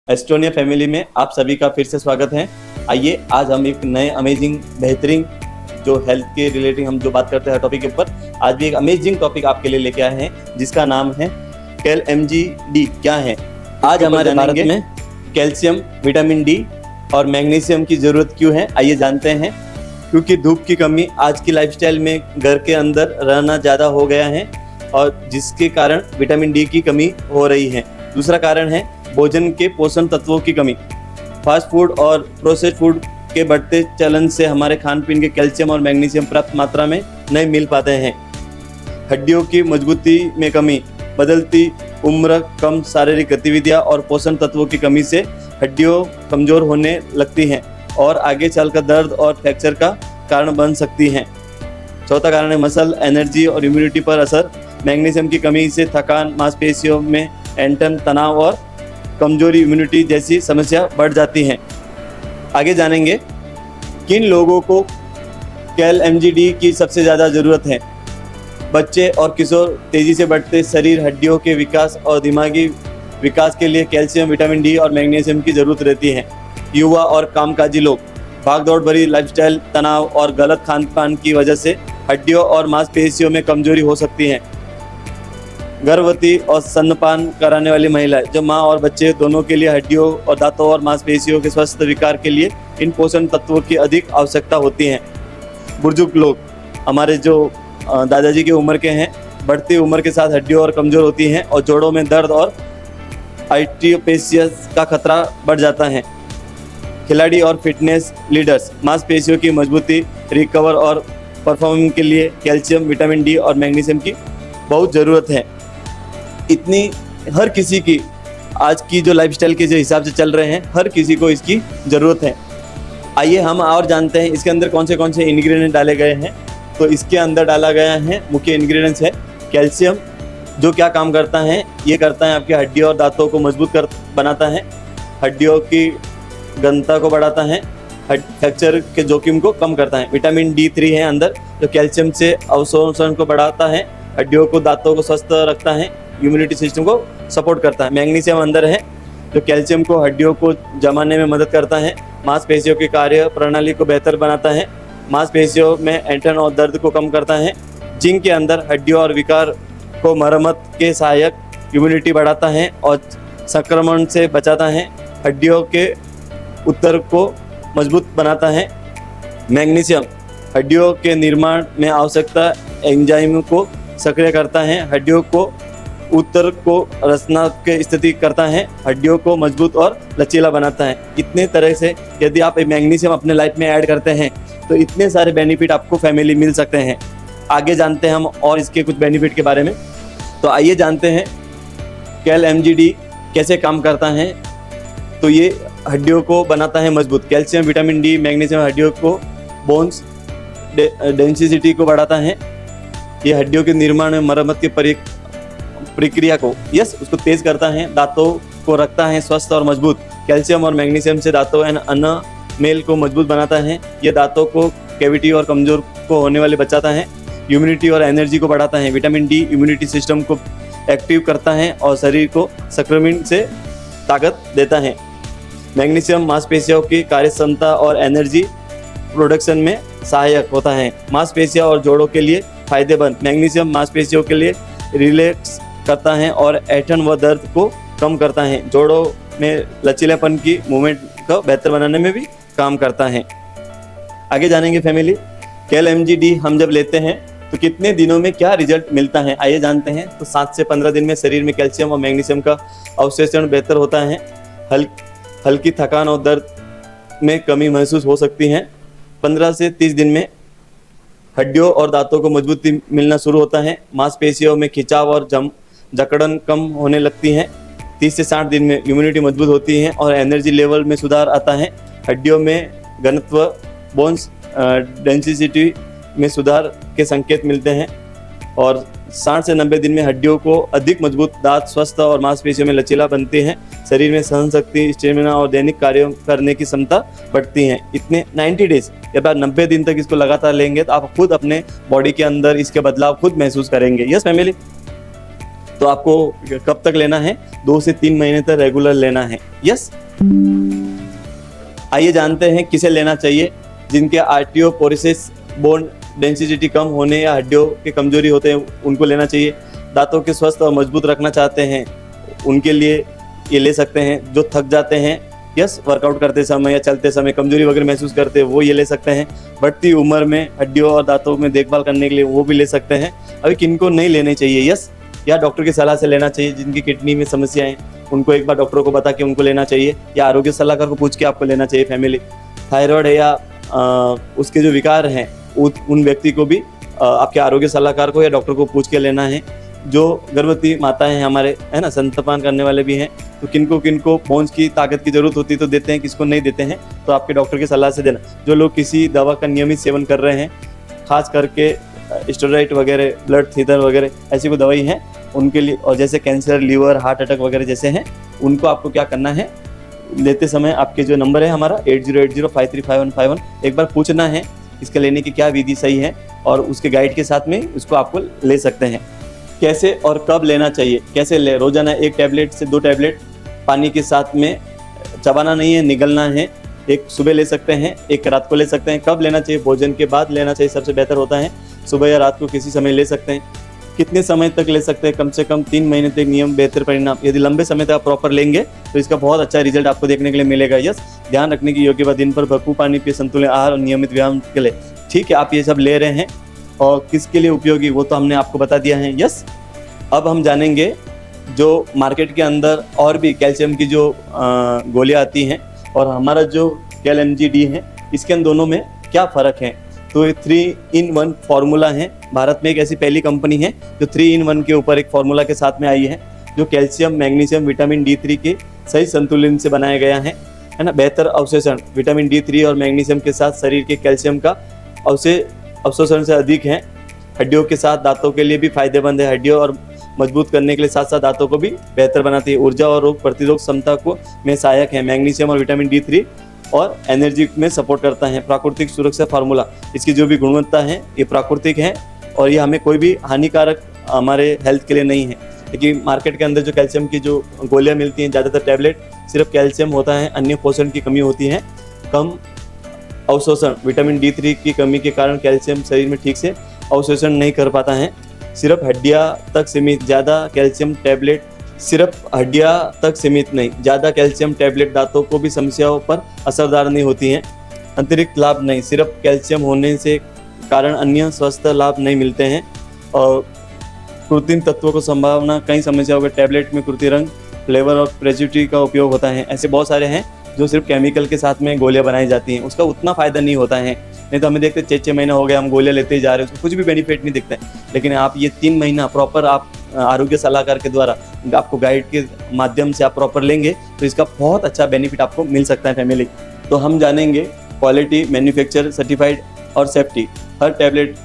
Estonia family में आप सभी का फिर से स्वागत है। आइए आज हम एक नए अमेजिंग बेहतरीन जो हेल्थ के रिलेटिंग हम जो बात करते हैं टॉपिक के ऊपर, आज भी एक अमेजिंग टॉपिक आपके लिए लेके आए हैं जिसका नाम है KLMGD क्या है। आज हमारे भारत में कैल्शियम, विटामिन डी और मैग्नीशियम की ज़रूरत क्यों है, आइए जानते हैं। क्योंकि धूप की कमी आज की लाइफस्टाइल में घर के अंदर रहना ज़्यादा हो गया है और जिसके कारण विटामिन डी की कमी हो रही है। दूसरा कारण है भोजन के पोषण तत्वों की कमी। फास्ट फूड और प्रोसेस्ड फूड के बढ़ते चलन से हमारे खान पीन के कैल्शियम और मैग्नीशियम पर्याप्त मात्रा में नहीं मिल पाते हैं। हड्डियों की मजबूती में कमी, बदलती उम्र, कम शारीरिक गतिविधियां और पोषण तत्वों की कमी से हड्डियां कमजोर होने लगती हैं और आगे चलकर दर्द और फ्रैक्चर का कारण बन सकती हैं। चौथा कारण है मसल, एनर्जी और इम्यूनिटी पर असर। मैग्नीशियम की कमी से थकान, मांसपेशियों में ऐंठन, तनाव और कमजोरी, इम्यूनिटी जैसी समस्या बढ़ जाती हैं। आगे जानेंगे किन लोगों को KLMGD की सबसे ज़्यादा ज़रूरत है। बच्चे और किशोर, तेज़ी से बढ़ते शरीर, हड्डियों के विकास और दिमागी विकास के लिए कैल्शियम, विटामिन डी और मैग्नीशियम की ज़रूरत रहती है। युवा और कामकाजी लोग, भागदौड़ भरी लाइफस्टाइल, तनाव और गलत खान पान की वजह से हड्डियों और मांसपेशियों में कमजोरी हो सकती है। गर्भवती और स्तनपान कराने वाली महिलाएं, जो माँ और बच्चे दोनों के लिए हड्डियों और दांतों और मांसपेशियों के स्वस्थ विकार के लिए इन पोषण तत्वों की अधिक आवश्यकता होती है। बुजुर्ग लोग, हमारे जो दादाजी की उम्र के हैं, बढ़ती उम्र के साथ हड्डियों और कमजोर होती हैं और जोड़ों में दर्द और आर्ट्रोपेसिया का खतरा बढ़ जाता है। खिलाड़ी और फिटनेस लीडर्स, मांसपेशियों की मजबूती, रिकवर और परफॉर्मिंग के लिए कैल्शियम, विटामिन डी और मैग्नीशियम की बहुत ज़रूरत है। इतनी हर किसी की आज की जो लाइफस्टाइल के जो हिसाब से चल रहे हैं, हर किसी को इसकी ज़रूरत है। आइए हम और जानते हैं इसके अंदर कौन से इंग्रेडिएंट डाले गए हैं। तो इसके अंदर डाला गया है, मुख्य इंग्रेडिएंट्स है कैल्शियम, जो क्या काम करता है, ये करता है आपकी हड्डियों और दांतों को मजबूत बनाता है, हड्डियों की घनता को बढ़ाता है, फ्रैक्चर के जोखिम को कम करता है। विटामिन D3 है अंदर, जो कैल्शियम से अवशोषण को बढ़ाता है, हड्डियों को, दांतों को स्वस्थ रखता है, इम्यूनिटी सिस्टम को सपोर्ट करता है। मैग्नीशियम अंदर है, जो कैल्शियम को, हड्डियों को जमाने में मदद करता है, मांसपेशियों की कार्य प्रणाली को बेहतर बनाता है, मांसपेशियों में ऐंठन और दर्द को कम करता है। जिंक के अंदर हड्डियों और विकार को मरम्मत के सहायक, इम्यूनिटी बढ़ाता है और संक्रमण से बचाता है, हड्डियों के उत्तर को मजबूत बनाता है। मैग्नीशियम हड्डियों के निर्माण में आवश्यकता एंजाइम को सक्रिय करता है, हड्डियों को उत्तर को रचना की स्थिति करता है, हड्डियों को मजबूत और लचीला बनाता है। इतने तरह से यदि आप मैग्नीशियम अपने लाइफ में ऐड करते हैं तो इतने सारे बेनिफिट आपको फैमिली मिल सकते हैं। आगे जानते हैं हम और इसके कुछ बेनिफिट के बारे में। तो आइए जानते हैं KLMGD कैसे काम करता है। तो ये हड्डियों को बनाता है मजबूत। कैल्शियम, विटामिन डी, मैग्नीशियम हड्डियों को, बोन्स डेंसिटी को बढ़ाता है। ये हड्डियों के निर्माण में मरम्मत की प्रक्रिया को उसको तेज करता है, दांतों को रखता है स्वस्थ और मजबूत। कैल्शियम और मैग्नीशियम से दांतों एंड अनामेल को मजबूत बनाता है। ये दांतों को कैविटी और कमजोर को होने वाले बचाता है। इम्यूनिटी और एनर्जी को बढ़ाता है। विटामिन डी इम्यूनिटी सिस्टम को एक्टिव करता है और शरीर को संक्रमण से ताकत देता है। मैग्नीशियम मांसपेशियों की कार्यक्षमता और एनर्जी प्रोडक्शन में सहायक होता है। मांसपेशियों और जोड़ों के लिए फायदेमंद। मैग्नीशियम मांसपेशियों के लिए रिलैक्स करता है और ऐंठन व दर्द को कम करता है। जोड़ों में लचीलापन की मूवमेंट को बेहतर बनाने में भी काम करता है। आगे जानेंगे फैमिली, KLMGD हम जब लेते हैं तो कितने दिनों में क्या रिजल्ट मिलता है, आइए जानते हैं। तो 7 से 15 दिन में शरीर में कैल्शियम और मैग्नीशियम का अवशोषण बेहतर होता है। हल्की थकान और दर्द में कमी महसूस हो सकती है। 15 से 30 दिन में हड्डियों और दांतों को मजबूती मिलना शुरू होता है। मांसपेशियों में खिंचाव और जकड़न कम होने लगती है। 30 से 60 दिन में इम्यूनिटी मजबूत होती है और एनर्जी लेवल में सुधार आता है। हड्डियों में घनत्व, बोन्स डेंसिटी में सुधार के संकेत मिलते हैं और 60 से 90 दिन में हड्डियों को अधिक मजबूत, दांत स्वस्थ और मांसपेशियों में लचीला बनती हैं। शरीर में सहन शक्ति, स्टेमिना और दैनिक कार्यों करने की क्षमता बढ़ती है। इतने 90 डेज या फिर 90 दिन तक इसको लगातार लेंगे तो आप खुद अपने बॉडी के अंदर इसके बदलाव खुद महसूस करेंगे। Yes family. तो आपको कब तक लेना है? 2 से 3 महीने तक रेगुलर लेना है। यस, आइए जानते हैं किसे लेना चाहिए। जिनके आर्टियोपोरोसिस, बोन डेंसिटी कम होने या हड्डियों के कमजोरी होते हैं उनको लेना चाहिए। दांतों के स्वस्थ और मजबूत रखना चाहते हैं उनके लिए ये ले सकते हैं। जो थक जाते हैं, यस, वर्कआउट करते समय या चलते समय कमजोरी वगैरह महसूस करते हैं, वो ये ले सकते हैं। बढ़ती उम्र में हड्डियों और दांतों में देखभाल करने के लिए वो भी ले सकते हैं। अभी किनको नहीं लेने चाहिए? यस, या डॉक्टर की सलाह से लेना चाहिए। जिनकी किडनी में समस्याएं उनको एक बार डॉक्टर को बता के उनको लेना चाहिए, या आरोग्य सलाहकार को पूछ के आपको लेना चाहिए। फैमिली थायराइड है या उसके जो विकार हैं उन व्यक्ति को भी आपके आरोग्य सलाहकार को या डॉक्टर को पूछ के लेना है। जो गर्भवती माताएं हैं हमारे, है ना, स्तनपान करने वाले भी हैं, तो किनको किनको बोन्स की ताकत की जरूरत होती है तो देते हैं, किसको नहीं देते हैं तो आपके डॉक्टर की सलाह से देना। जो लोग किसी दवा का नियमित सेवन कर रहे हैं, खास करके स्टेरॉइड वगैरह, ब्लड थिनर वगैरह ऐसी कोई दवाई है उनके लिए, और जैसे कैंसर, लीवर, हार्ट अटैक वगैरह जैसे हैं, उनको आपको क्या करना है, लेते समय आपके जो नंबर है हमारा 8080535151, एक बार पूछना है इसके लेने की क्या विधि सही है, और उसके गाइड के साथ में उसको आपको ले सकते हैं। कैसे और कब लेना चाहिए? कैसे ले? रोजाना 1 टैबलेट से 2 टैबलेट पानी के साथ में, चबाना नहीं है, निगलना है। एक सुबह ले सकते हैं, एक रात को ले सकते हैं। कब लेना चाहिए? भोजन के बाद लेना चाहिए, सबसे बेहतर होता है। सुबह या रात को किसी समय ले सकते हैं। कितने समय तक ले सकते हैं? कम से कम 3 महीने तक नियम बेहतर परिणाम। यदि लंबे समय तक आप प्रॉपर लेंगे तो इसका बहुत अच्छा रिजल्ट आपको देखने के लिए मिलेगा। यस, ध्यान रखने की योग्य बात, दिन पर भरपूर पानी पिए, संतुलित आहार और नियमित व्यायाम के लिए। ठीक है, आप ये सब ले रहे हैं और किसके लिए उपयोगी वो तो हमने आपको बता दिया है। यस, अब हम जानेंगे जो मार्केट के अंदर और भी कैल्शियम की जो गोलियां आती हैं और हमारा जो KLMGD है, इसके इन दोनों में क्या फ़र्क है। तो ये 3-in-1 फार्मूला है। भारत में एक ऐसी पहली कंपनी है जो 3-in-1 के ऊपर एक फार्मूला के साथ में आई है, जो कैल्शियम, मैग्नीशियम, विटामिन D3 के सही संतुलन से बनाया गया है ना। बेहतर अवशोषण विटामिन D3 और मैग्नीशियम के साथ शरीर के कैल्शियम का अवशोषण से अधिक है। हड्डियों के साथ दांतों के लिए भी फायदेमंद है। हड्डियों और मजबूत करने के लिए साथ साथ दांतों को भी बेहतर बनाती है। ऊर्जा और रोग प्रतिरोधक क्षमता को में सहायक है। मैग्नीशियम और विटामिन D3 और एनर्जी में सपोर्ट करता है। प्राकृतिक सुरक्षा फार्मूला, इसकी जो भी गुणवत्ता है ये प्राकृतिक है और ये हमें कोई भी हानिकारक हमारे हेल्थ के लिए नहीं है। लेकिन मार्केट के अंदर जो कैल्शियम की जो गोलियां मिलती हैं, ज़्यादातर टैबलेट सिर्फ कैल्शियम होता है, अन्य पोषण की कमी होती है। कम अवशोषण, विटामिन D3 की कमी के कारण कैल्शियम शरीर में ठीक से अवशोषण नहीं कर पाता है। सिर्फ हड्डियाँ तक सीमित, ज़्यादा कैल्शियम टैबलेट सिर्फ हड्डियाँ तक सीमित नहीं, ज़्यादा कैल्शियम टैबलेट दांतों को भी समस्याओं पर असरदार नहीं होती हैं। अतिरिक्त लाभ नहीं, सिर्फ कैल्शियम होने से कारण अन्य स्वास्थ्य लाभ नहीं मिलते हैं। और कृत्रिम तत्वों को संभावना, कई समस्याओं के टैबलेट में कृत्रिम रंग, फ्लेवर और प्रेजर्वेटिव का उपयोग होता है। ऐसे बहुत सारे हैं जो सिर्फ केमिकल के साथ में गोलियां बनाई जाती हैं, उसका उतना फ़ायदा नहीं होता है। नहीं तो हमें देखते 6-6 महीना हो गया हम गोलियां लेते ही जा रहे हैं, उसको कुछ भी बेनिफिट नहीं दिखता है। लेकिन आप ये 3 महीना प्रॉपर आप आरोग्य सलाहकार के द्वारा आपको गाइड के माध्यम से आप प्रॉपर लेंगे तो इसका बहुत अच्छा बेनिफिट आपको मिल सकता है फैमिली। तो हम जानेंगे क्वालिटी, मैन्युफैक्चर, सर्टिफाइड और सेफ्टी। हर टैबलेट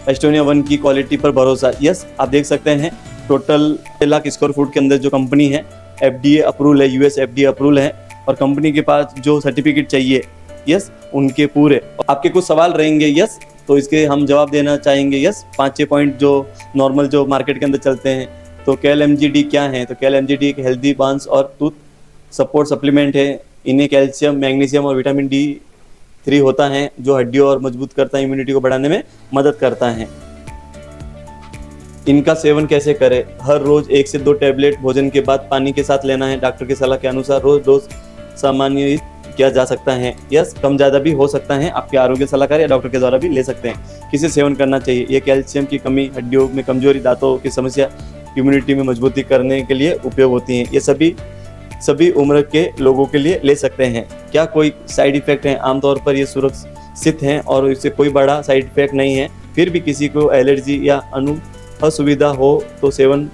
एस्टोनिया 1 की क्वालिटी पर भरोसा। यस, आप देख सकते हैं टोटल 1 लाख स्क्वायर फुट के अंदर जो कंपनी है FDA अप्रूवल है, US FDA अप्रूवल है और कंपनी के पास जो सर्टिफिकेट चाहिए, यस, उनके पूरे। आपके कुछ सवाल रहेंगे, यस, तो इसके हम जवाब देना चाहेंगे। यस, 5-6 पॉइंट जो नॉर्मल जो मार्केट के अंदर चलते हैं। तो KLMGD क्या है? तो KLMGD एक हेल्दी बांस और टूथ सपोर्ट सप्लीमेंट है। इन्हें कैल्शियम, मैग्नीशियम और विटामिन D3 होता है जो हड्डियों और मजबूत करता है, इम्यूनिटी को बढ़ाने में मदद करता है। इनका सेवन कैसे करें? हर रोज 1 से 2 टैबलेट भोजन के बाद पानी के साथ लेना है। डॉक्टर की सलाह के अनुसार रोज डोज सामान्य किया जा सकता है। यस, कम ज़्यादा भी हो सकता है, आपके आरोग्य सलाहकार या डॉक्टर के द्वारा भी ले सकते हैं। किसे सेवन करना चाहिए? ये कैल्शियम की कमी, हड्डियों में कमजोरी, दांतों की समस्या, इम्यूनिटी में मजबूती करने के लिए उपयोग होती हैं। ये सभी उम्र के लोगों के लिए ले सकते हैं। क्या कोई साइड इफेक्ट है? आमतौर पर ये सुरक्षित हैं और इससे कोई बड़ा साइड इफेक्ट नहीं है। फिर भी किसी को एलर्जी या असुविधा हो तो सेवन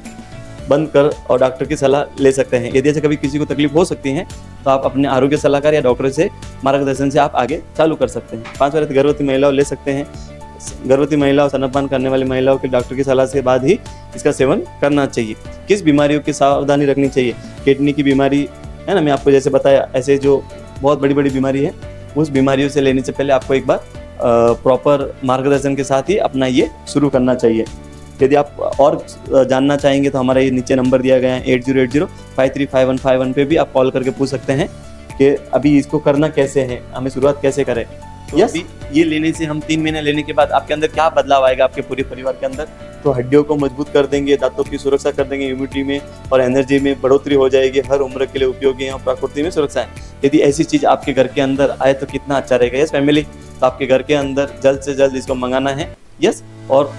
बंद कर और डॉक्टर की सलाह ले सकते हैं। यदि ऐसे कभी किसी को तकलीफ हो सकती है तो आप अपने आरोग्य सलाहकार या डॉक्टर से मार्गदर्शन से आप आगे चालू कर सकते हैं। 5 वर्ष गर्भवती महिलाओं ले सकते हैं। गर्भवती महिलाओं, स्तनपान करने वाली महिलाओं के डॉक्टर की सलाह से बाद ही इसका सेवन करना चाहिए। किस बीमारियों की सावधानी रखनी चाहिए? किडनी की बीमारी है ना, मैं आपको जैसे बताया, ऐसे जो बहुत बड़ी बड़ी बीमारी है, उस बीमारियों से लेने से पहले आपको एक बार प्रॉपर मार्गदर्शन के साथ ही अपना ये शुरू करना चाहिए। यदि आप और जानना चाहेंगे तो हमारा ये नीचे नंबर दिया गया है 8080535151 पे भी आप कॉल करके पूछ सकते हैं कि अभी इसको करना कैसे है, हमें शुरुआत कैसे करें। तो अभी ये लेने से हम 3 महीने लेने के बाद आपके अंदर क्या बदलाव आएगा आपके पूरे परिवार के अंदर, तो हड्डियों को मजबूत कर देंगे, दांतों की सुरक्षा कर देंगे, इम्यूनिटी में और एनर्जी में बढ़ोतरी हो जाएगी, हर उम्र के लिए उपयोगी है और प्रकृति में सुरक्षा है। यदि ऐसी चीज आपके घर के अंदर आए तो कितना अच्छा रहेगा। यस फैमिली, तो आपके घर के अंदर जल्द से जल्द इसको मंगाना है। यस, और